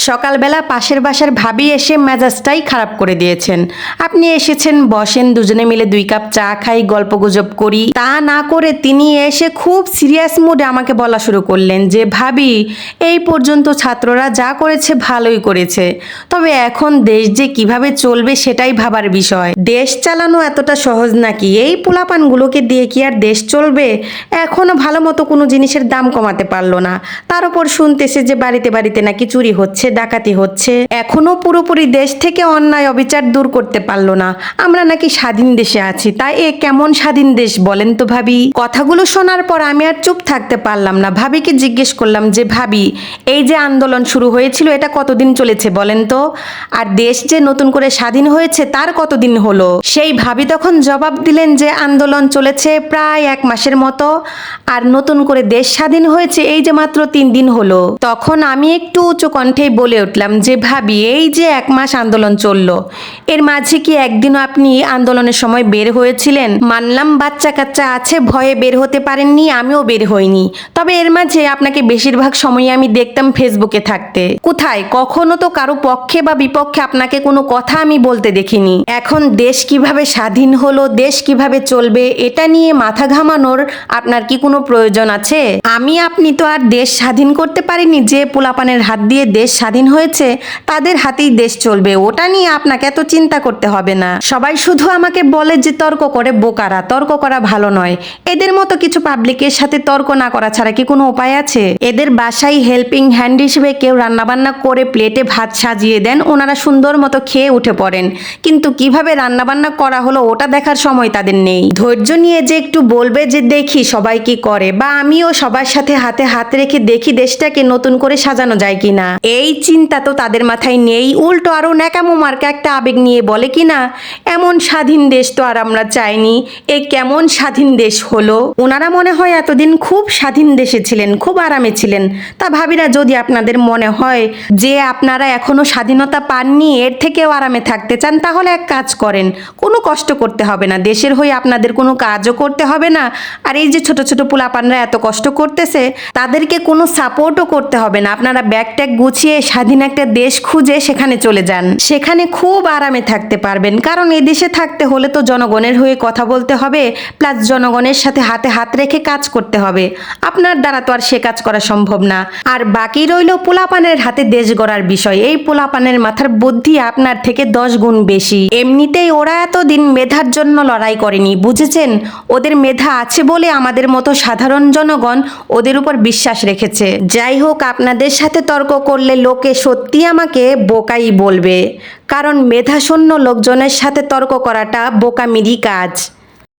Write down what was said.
সকালবেলা পাশের বাসার ভাবি এসে মেজাজটাই খারাপ করে দিয়েছেন। আপনি এসেছেন, বসেন, দুজনে মিলে 2 কাপ চা খাই, গল্পগুজব করি। তা না করে তিনি এসে খুব সিরিয়াস মুডে আমাকে বলা শুরু করলেন যে ভাবি, এই পর্যন্ত ছাত্ররা যা করেছে ভালোই করেছে, তবে এখন দেশ যে কিভাবে চলবে সেটাই ভাবার বিষয়। দেশ চালানো এতটা সহজ নাকি? এই পোলাপানগুলোকে দিয়ে কি আর দেশ চলবে? এখনো ভালো মতো কোনো জিনিসের দাম কমাতে পারলো না, তার উপর শুনতেছে যে বাড়িতে বাড়িতে নাকি চুরি হচ্ছে, ডাকাতি হচ্ছে। এখনো পুরোপুরি দেশ থেকে অন্যায় অবিচার দূর করতে পারলো না। আমরা নাকি স্বাধীন দেশে আছি, তাই এ কেমন স্বাধীন দেশ বলেন তো ভাবি? কথাগুলো শোনার পর আমি আর চুপ থাকতে পারলাম না। ভাবিকে জিজ্ঞেস করলাম যে ভাবি, এই যে আন্দোলন শুরু হয়েছিল এটা কতদিন চলেছে বলেন তো? আর দেশ যে নতুন করে স্বাধীন হয়েছে তার কতদিন হলো? সেই ভাবি তখন জবাব দিলেন যে আন্দোলন চলেছে প্রায় 1 মাসের মতো, আর নতুন করে দেশ স্বাধীন হয়েছে এই যে মাত্র 3 দিন হলো। তখন আমি একটু উঁচু কণ্ঠেই বলে উঠলাম যে ভাবি, এই যে 1 মাস আন্দোলন চললো, এর মাঝে কি একদিনও আপনি আন্দোলনের সময় বের হয়েছিলেন? মানলাম বাচ্চা কাচ্চা আছে, ভয়ে বের হতে পারেননি, আমিও বের হইনি, তবে এর মাঝে আপনাকে বেশিরভাগ সময় আমি দেখতাম ফেসবুকে থাকতে। কোথায় কখনো তো কারো পক্ষে বা বিপক্ষে আপনাকে কোনো কথা আমি বলতে দেখিনি। এখন দেশ কিভাবে স্বাধীন হলো, দেশ কিভাবে চলবে, এটা নিয়ে মাথা ঘামানোর আপনার কি কোনো প্রয়োজন আছে? আমি আপনি তো আর দেশ স্বাধীন করতে পারিনি। যে পোলাপানের হাত দিয়ে দেশ স্বাধীন হয়েছে তাদের হাতেই দেশ চলবে, ওটা নিয়ে আপনাকে এত চিন্তা করতে হবে না। সবাই শুধু আমাকে বলে যে তর্ক করে বোকারা, তর্ক করা ভালো নয়। এদের মতো কিছু পাবলিকের সাথে তর্ক না করা ছাড়া কি কোনো উপায় আছে? এদের বাসায় হেল্পিং হ্যান্ড হিসেবে কেউ রান্নাবান্না করে প্লেটে ভাত সাজিয়ে দেন, ওনারা সুন্দর মতো খেয়ে উঠে পড়েন, কিন্তু কিভাবে রান্নাবান্না করা হলো ওটা দেখার সময় তাদের নেই। ধৈর্য নিয়ে যে একটু বলবে যে দেখি সবাই কি করে, বা আমিও সবার সাথে হাতে হাত রেখে দেখি দেশটাকে নতুন করে সাজানো যায় কিনা, এই চিন্তা তো তাদের মাথায় নেই। উল্টো আরো ন্যাকামো মার্কা একটা আবেগ নিয়ে বলে কিনা এমন স্বাধীন দেশ তো আর আমরা চাইনি, এ কেমন স্বাধীন দেশ হলো। ওনারা মনে হয় এতদিন খুব স্বাধীন দেশে ছিলেন, খুব আরামে ছিলেন। তা ভাবিরা, যদি আপনাদের মনে হয় যে আপনারা এখনো স্বাধীনতা পাননি, এর থেকেও আরামে থাকতে চান, তাহলে এক কাজ করেন, কোনো কষ্ট করতে হবে না, দেশের হয়ে আপনাদের কোনো কাজও করতে হবে না। আর এই যে ছোট ছোট পোলাপানরা এত কষ্ট করতেছে তাদেরকে কোনো সাপোর্টও করতে হবে না। আপনারা ব্যাগ ট্যাগ গুছিয়ে স্বাধীন একটা দেশ খুঁজে সেখানে চলে যান, সেখানে খুব আরামে থাকতে পারবেন। কারণ এই দেশে থাকতে হলে তো জনগণের হয়ে কথা বলতে হবে, প্লাস জনগণের সাথে হাতে হাত রেখে কাজ করতে হবে। আপনার দ্বারা তো আর সে কাজ করা সম্ভব না। আর বাকি রইল পোলাপানের হাতে দেশ গড়ার বিষয়। এই পোলাপানের মাথার বুদ্ধি আপনার থেকে 10 গুণ বেশি। এমনিতেই ওরা এতদিন মেধার জন্য লড়াই করেনি, বুঝেছেন? ওদের মেধা আছে বলে আমাদের মতো সাধারণ জনগণ ওদের উপর বিশ্বাস রেখেছে। যাই হোক, আপনাদের সাথে তর্ক করলে লোকে সত্যি আমাকে বোকাই বলবে, কারণ মেধাশূন্য লোকজনের সাথে তর্ক করাটা বোকামিরই কাজ।